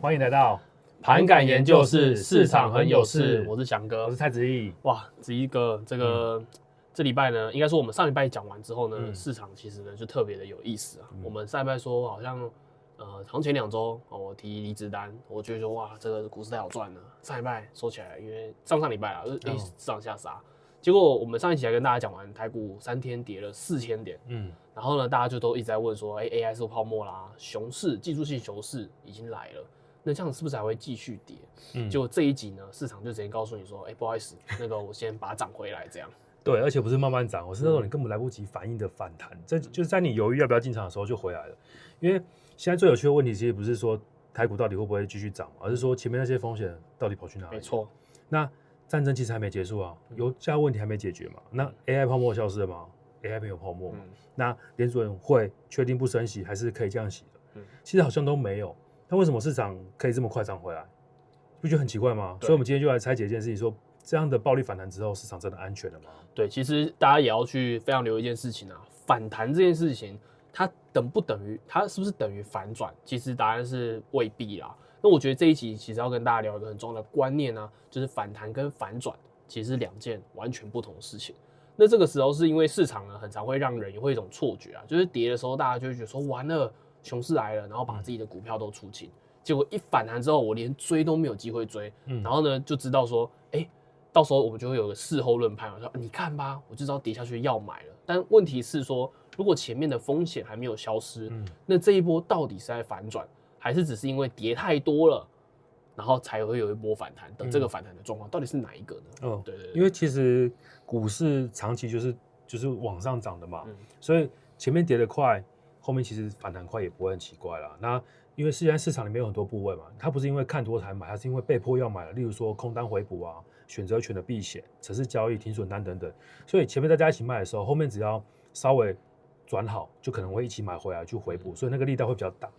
欢迎来到盘感研究室，市场很有事。我是翔哥，我是蔡子毅。哇，子毅哥，这礼拜呢，应该说我们上礼拜讲完之后呢，市场其实呢就特别的有意思啊。我们上礼拜说好像好像前2周我提离职单，我觉得说哇，这个股市太好赚了。上礼拜收起来，因为上礼拜啊，市场下杀。结果我们上一期还跟大家讲完，台股3天跌了4000点，然后呢，大家就都一直在问说，AI 是泡沫啦，熊市、技术性熊市已经来了，那这样是不是还会继续跌？结果这一集呢，市场就直接告诉你说，不好意思，那个我先把它涨回来，这样。对，而且不是慢慢涨，我是那种你根本来不及反应的反弹，这就是在你犹豫要不要进场的时候就回来了。因为现在最有趣的问题，其实不是说台股到底会不会继续涨，而是说前面那些风险到底跑去哪里？没错，那战争其实还没结束啊，油价问题还没解决嘛。那 AI 泡沫消失了吗？AI 没有泡沫嘛。那联准会确定不升息，还是可以降息的？其实好像都没有。那为什么市场可以这么快涨回来？不觉得很奇怪吗？所以我们今天就来拆解一件事情，说这样的暴力反弹之后，市场真的安全了吗？对，其实大家也要去非常留意一件事情啊，反弹这件事情，它是不是等于反转？其实答案是未必啦。那我觉得这一集其实要跟大家聊一个很重要的观念啊，就是反弹跟反转其实是2件完全不同的事情。那这个时候是因为市场呢，很常会让人也会有一种错觉啊，就是跌的时候大家就会觉得说完了，熊市来了，然后把自己的股票都出清，结果一反弹之后，我连追都没有机会追，然后呢就知道说，到时候我们就会有个事后论判，说你看吧，我就知道跌下去要买了。但问题是说，如果前面的风险还没有消失，那这一波到底是在反转？还是只是因为跌太多了，然后才会有一波反弹的这个反弹的状况，到底是哪一个呢？对，因为其实股市长期就是往上涨的嘛，所以前面跌得快，后面其实反弹快也不会很奇怪啦。那因为现在市场里面有很多部位嘛，它不是因为看多才买，它是因为被迫要买了，例如说空单回补啊、选择权的避险、程式交易、停损单等等。所以前面大家一起买的时候，后面只要稍微转好，就可能会一起买回来去回补，所以那个力道会比较大。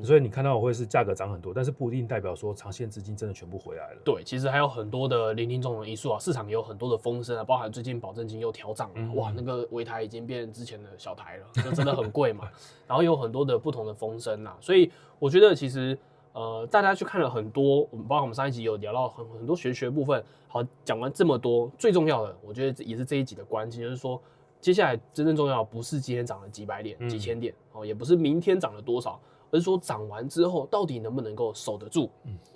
所以你看到我会是价格涨很多，但是不一定代表说长线资金真的全部回来了。对，其实还有很多的零零总总因素啊，市场也有很多的风声啊，包含最近保证金又调涨了，哇，那个微台已经变之前的小台了，这真的很贵嘛。然后有很多的不同的风声啊，所以我觉得其实大家去看了很多，包括我们上一集有聊到很多学部分。好，讲完这么多，最重要的，我觉得也是这一集的关键，就是说接下来真正重要的不是今天涨了几百点、几千点，也不是明天涨了多少。而是说涨完之后到底能不能够守得住？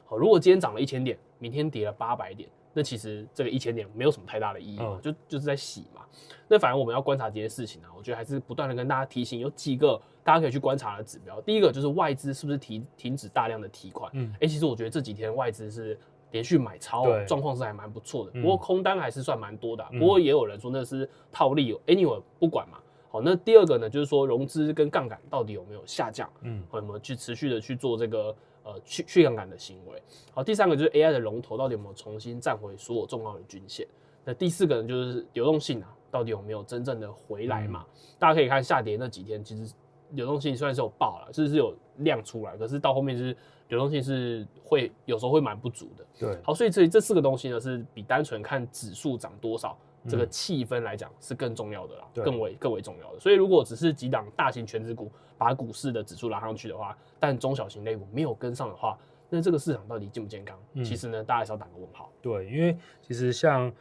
好，如果今天涨了1000点，明天跌了800点，那其实这个1000点没有什么太大的意义嘛，就是在洗嘛。那反而我们要观察这些事情啊，我觉得还是不断的跟大家提醒，有几个大家可以去观察的指标。第一个就是外资是不是停止大量的提款？其实我觉得这几天外资是连续买超，状况是还蛮不错的。不过空单还是算蛮多的，不过也有人说那是套利。Anyway 不管嘛。好，那第二个呢，就是说融资跟杠杆到底有没有下降？有没有去持续的去做这个去杠杆的行为？好，第三个就是 AI 的龙头到底有没有重新站回所有重要的均线？那第四个呢，就是流动性啊，到底有没有真正的回来嘛？大家可以看下跌那几天，其实流动性虽然是有爆了，是有量出来，可是到后面是流动性是会有时候会蛮不足的。对，好，所以这4个东西呢，是比单纯看指数涨多少。这个气氛来讲是更重要的啦，更为重要的。所以如果只是几档大型全指股把股市的指数拉上去的话，但中小型类股没有跟上的话，那这个市场到底健不健康？其实呢，大家还是要打个问号。对，因为其实像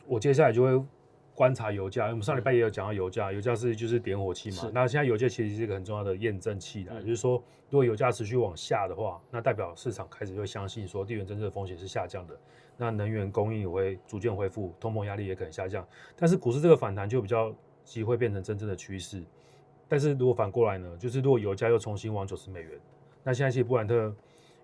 我接下来就会观察油价，因为我们上礼拜也有讲到油价，油价就是点火器嘛。那现在油价其实是一个很重要的验证器啦，就是说如果油价持续往下的话，那代表市场开始会相信说地缘政治的风险是下降的。那能源供应也会逐渐恢复，通膨压力也可能下降，但是股市这个反弹就比较机会变成真正的趋势。但是如果反过来呢，就是如果油价又重新往$90，那现在其实布兰特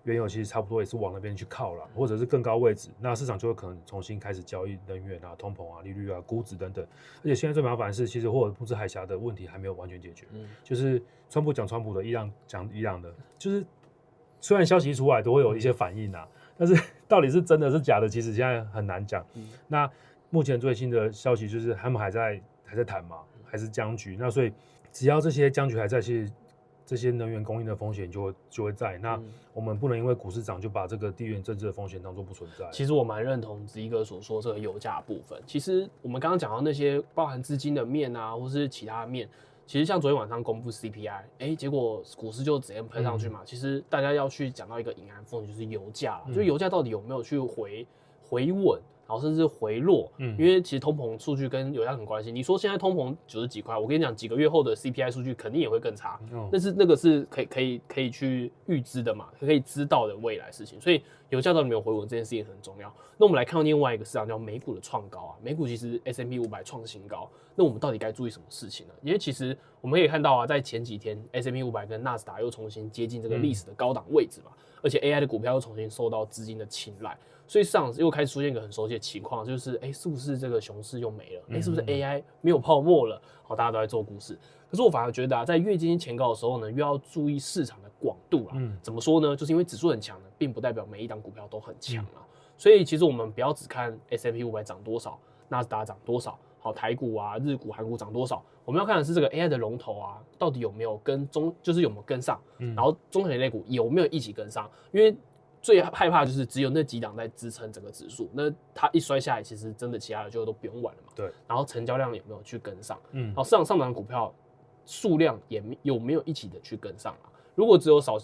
原油其实差不多也是往那边去靠了，或者是更高位置，那市场就会可能重新开始交易能源啊、通膨啊、利率啊、估值等等。而且现在最麻烦的是，其实霍尔木兹海峡的问题还没有完全解决，就是川普讲川普的，伊朗讲伊朗的，就是虽然消息一出来都会有一些反应啊。但是到底是真的是假的，其实现在很难讲。那目前最新的消息就是他们还在谈嘛，还是僵局。那所以只要这些僵局还在，其实这些能源供应的风险就会在。那我们不能因为股市涨就把这个地缘政治的风险当作不存在。其实我蛮认同子怡哥所说这个油价部分。其实我们刚刚讲到那些包含资金的面啊，或是其他的面，其实像昨天晚上公布 CPI， 结果股市就直接喷上去嘛。其实大家要去讲到一个隐含风险，就是油价，就是油价到底有没有去回稳，然后甚至回落。因为其实通膨数据跟油价很关系。你说现在通膨90几块，我跟你讲，几个月后的 CPI 数据肯定也会更差。但是那个是可以去预知的嘛，可以知道的未来事情。所以油价到底有没有回稳这件事情很重要。那我们来看到另外一个市场叫美股的创高啊，美股其实 S&P 500创新高，那我们到底该注意什么事情呢？因为其实我们可以看到啊，在前几天 S&P 500跟纳斯达又重新接近这个历史的高档位置嘛，而且 AI 的股票又重新受到资金的青睐，所以市场又开始出现一个很熟悉的情况，就是是不是这个熊市又没了？是不是 AI 没有泡沫了？好，大家都在做股市，可是我反而觉得啊，在越接近前高的时候呢，越要注意市场的广度啦。怎么说呢？就是因为指数很强呢，并不代表每一档股票都很强啊。所以其实我们不要只看 S&P 500涨多少，纳斯达涨多少，好，台股啊、日股、韩股涨多少，我们要看的是这个 AI 的龙头啊，到底有没有就是有没有跟上，然后中小型类股有没有一起跟上？因为最害怕的就是只有那几档在支撑整个指数，那它一摔下来，其实真的其他的就都不用玩了嘛。对。然后成交量有没有去跟上？然后市场上涨的股票数量有没有一起的去跟上啊？如果只有少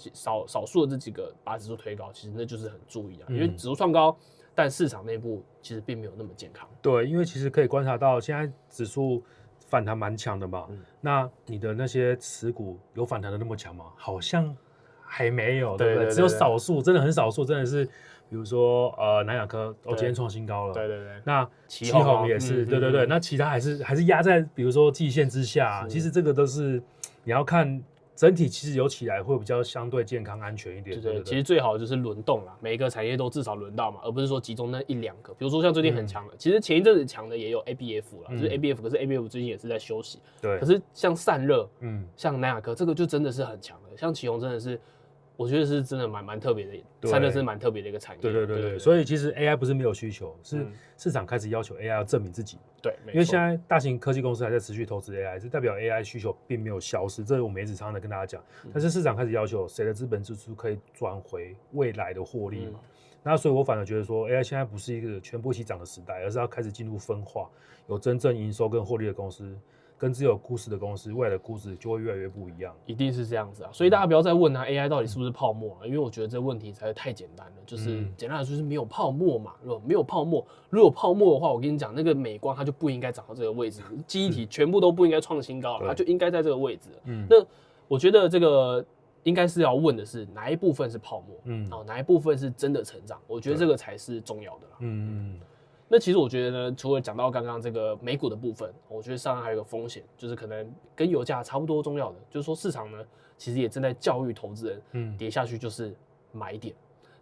数的这几个把指数推高，其实那就是很注意啊，因为指数创高，但市场内部其实并没有那么健康。对，因为其实可以观察到，现在指数反弹蛮强的嘛，那你的那些持股有反弹的那么强吗？好像还没有，对不对？只有少数，真的很少数，真的是，比如说南亚科，今天创新高了，对。那奇鋐也是，对，那其他还是压在比如说季线之下，其实这个都是你要看。整体其实有起来会比较相对健康安全一点，对，其实最好就是轮动啦，每一个产业都至少轮到嘛，而不是说集中那一两个。比如说像最近很强的，其实前一阵子强的也有 ABF 啦，就是 ABF， 可是 ABF 最近也是在休息。对。可是像散热，像南亚科这个就真的是很强的，像奇鋐真的是，我觉得是真的蛮特别的，散热是蛮特别的一个产业。对，所以其实 AI 不是没有需求，是市场开始要求 AI 要证明自己。对，因为现在大型科技公司还在持续投资 AI，是代表 AI 需求并没有消失，这我们一直常常的跟大家讲。但是市场开始要求谁的资本支出可以转回未来的获利嘛？那所以我反而觉得说 AI 现在不是一个全部一起涨的时代，而是要开始进入分化，有真正营收跟获利的公司。跟只有估值的公司，未来的估值就会越来越不一样，一定是这样子啊！所以大家不要再问啊 ，AI 到底是不是泡沫啊？因为我觉得这个问题才太简单了，就是简单来说就是没有泡沫嘛。如果没有泡沫，如果泡沫的话，我跟你讲，那个美光它就不应该涨到这个位置，记忆体全部都不应该创新高了，它就应该在这个位置。那我觉得这个应该是要问的是哪一部分是泡沫，哪一部分是真的成长？我觉得这个才是重要的啦。那其实我觉得呢，除了讲到刚刚这个美股的部分，我觉得上岸还有一个风险，就是可能跟油价差不多重要的，就是说市场呢其实也正在教育投资人，跌下去就是买点，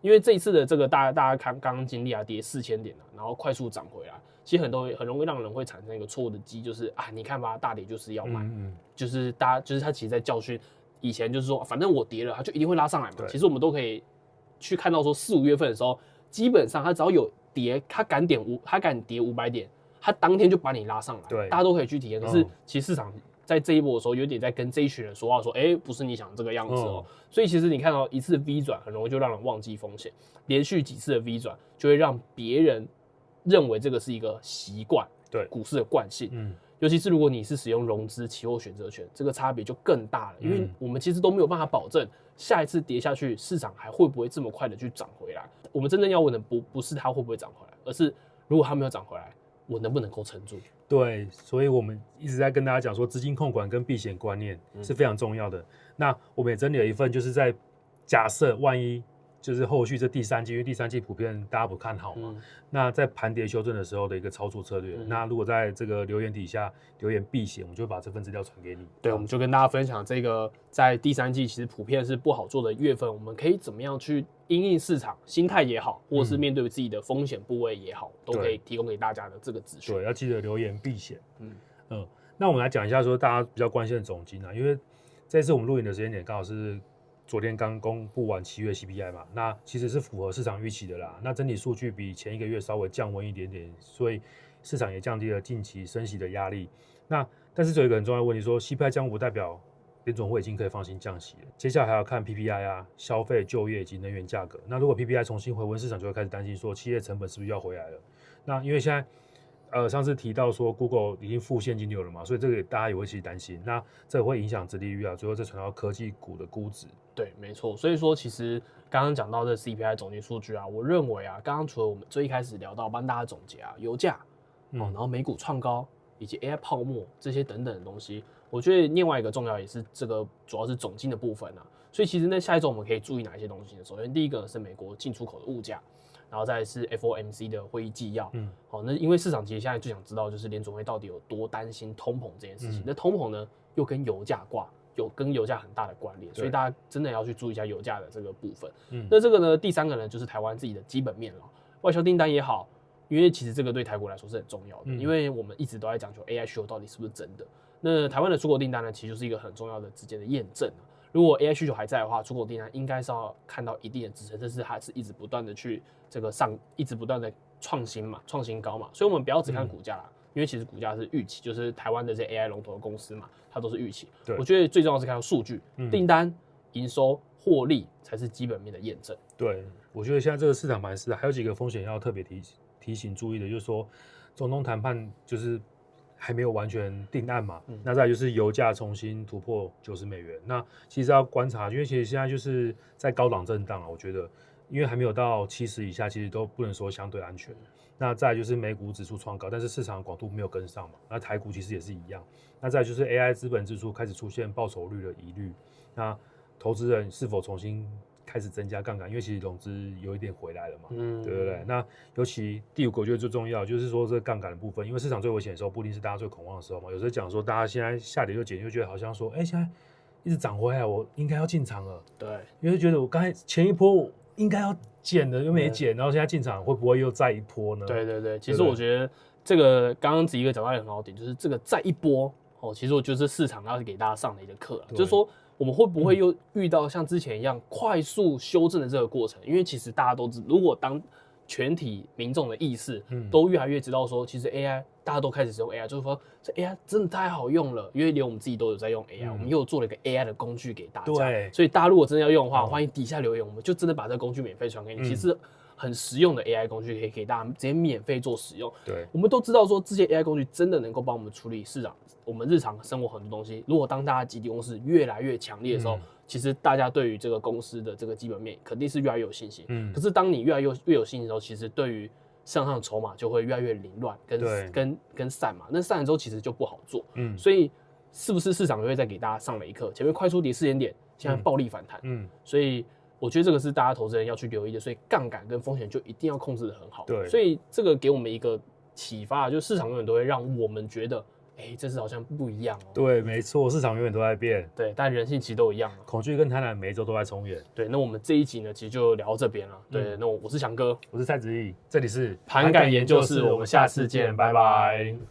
因为这一次的这个大家刚刚经历啊，跌4000点然后快速涨回来，其实很容易让人会产生一个错误的机，就是你看吧，大跌就是要买，就是他其实在教训以前就是说，反正我跌了，它就一定会拉上来嘛。其实我们都可以去看到说4、5月份的时候，基本上它只要有跌，它敢跌500点，它当天就把你拉上来，对，大家都可以去体验。可是其实市场在这一波的时候，有点在跟这一群人说话，说，不是你想这个样子哦。所以其实你看到一次 V 转，很容易就让人忘记风险，连续几次的 V 转，就会让别人认为这个是一个习惯，对，股市的惯性。尤其是如果你是使用融资期货选择权，这个差别就更大了，因为我们其实都没有办法保证下一次跌下去，市场还会不会这么快的去涨回来。我们真正要问的不是它会不会涨回来，而是如果它没有涨回来，我能不能够撑住？对，所以我们一直在跟大家讲说，资金控管跟避险观念是非常重要的。那我们也整理了一份，就是在假设万一就是后续这第三季，因为第三季普遍大家不看好嘛，那在盘跌修正的时候的一个操作策略。那如果在这个留言底下留言避险，我们就会把这份资料传给你。对，我们就跟大家分享这个在第三季其实普遍是不好做的月份，我们可以怎么样去因应市场心态也好，或者是面对自己的风险部位也好，都可以提供给大家的这个资讯。对，要记得留言避险。那我们来讲一下说大家比较关心的总金啊，因为这次我们录影的时间点刚好是昨天刚公布完7月 CPI 嘛，那其实是符合市场预期的啦。那整体数据比前一个月稍微降温一点点，所以市场也降低了近期升息的压力。但是有一个很重要的问题说，CPI 降温不代表联总会已经可以放心降息了。接下来还要看 PPI 啊、消费、就业以及能源价格。那如果 PPI 重新回温，市场就会开始担心说企业成本是不是要回来了。那因为现在上次提到说 Google 已经负现金流了嘛，所以这个大家也会去担心，那这会影响殖利率啊，最后再传到科技股的估值。对，没错。所以说，其实刚刚讲到这 CPI 总结数据啊，我认为啊，刚刚除了我们最一开始聊到帮大家总结啊，油价然后美股创高以及 AI 泡沫这些等等的东西，我觉得另外一个重要也是这个主要是总金的部分啊。所以其实呢，下一周我们可以注意哪一些东西呢？首先第一个是美国进出口的物价。然后再来是 FOMC 的会议纪要，好，那因为市场其实现在最想知道就是联准会到底有多担心通膨这件事情。那通膨呢，又跟油价跟油价很大的关联，所以大家真的要去注意一下油价的这个部分。那这个呢，第三个呢，就是台湾自己的基本面了，外销订单也好，因为其实这个对台股来说是很重要的，因为我们一直都在讲求 AI 需求到底是不是真的。那台湾的出口订单呢，其实就是一个很重要的直接的验证啊。如果 AI 需求还在的话，出口订单应该是要看到一定的支撑，这是还是一直不断的去这个一直不断的创新嘛，创新高嘛，所以我们不要只看股价啦，因为其实股价是预期，就是台湾的这些 AI 龙头的公司嘛，它都是预期。我觉得最重要是看到数据，订单、营收、获利才是基本面的验证。对，我觉得现在这个市场盘势还有几个风险要特别提醒注意的，就是说中东谈判就是还没有完全定案嘛，那再来就是油价重新突破$90，那其实要观察，因为其实现在就是在高档震荡啊，我觉得因为还没有到70以下，其实都不能说相对安全。那再来就是美股指数创高，但是市场广度没有跟上嘛，那台股其实也是一样。那再来就是 AI 资本支出开始出现报酬率的疑虑，那投资人是否重新开始增加杠杆，因为其实融资有一点回来了嘛，对不对？那尤其第五个我觉得最重要就是说这个杠杆的部分，因为市场最危险的时候不一定是大家最恐慌的时候嘛。有时候讲说大家现在下跌就减，就觉得好像说，现在一直涨回来，我应该要进场了。对，因为觉得我刚才前一波我应该要减的又没减，然后现在进场会不会又再一波呢？对对对，其实我觉得这个刚刚子怡哥讲到也很好点，就是这个再一波其实我觉得是市场要给大家上的一个课，就是说。我们会不会又遇到像之前一样快速修正的这个过程？因为其实大家都知，如果当全体民众的意识都越来越知道说，其实 AI 大家都开始使用 AI，就是说这 AI 真的太好用了，因为连我们自己都有在用 AI，我们又做了一个 AI 的工具给大家。对，所以大家如果真的要用的话，欢迎底下留言，我们就真的把这个工具免费传给你。其实很实用的 AI 工具可以给大家直接免费做使用。对，我们都知道说这些 AI 工具真的能够帮我们处理市场我们日常生活很多东西。如果当大家集体共识越来越强烈的时候，其实大家对于这个公司的这个基本面肯定是越来越有信心。可是当你越来越有信心的时候，其实对于市场上的筹码就会越来越凌乱跟散嘛。那散了之后其实就不好做。所以是不是市场就会再给大家上了一课？前面快速跌4点，现在暴力反弹。所以我觉得这个是大家投资人要去留意的，所以杠杆跟风险就一定要控制得很好。对，所以这个给我们一个启发，就是市场永远都会让我们觉得，这次好像不一样哦。对，没错，市场永远都在变。对，但人性其实都一样。恐惧跟贪婪每一周都在重演。对，那我们这一集呢，其实就聊到这边了。对，那我是翔哥，我是蔡子毅，这里是盘感研究室，我们下次见，拜拜。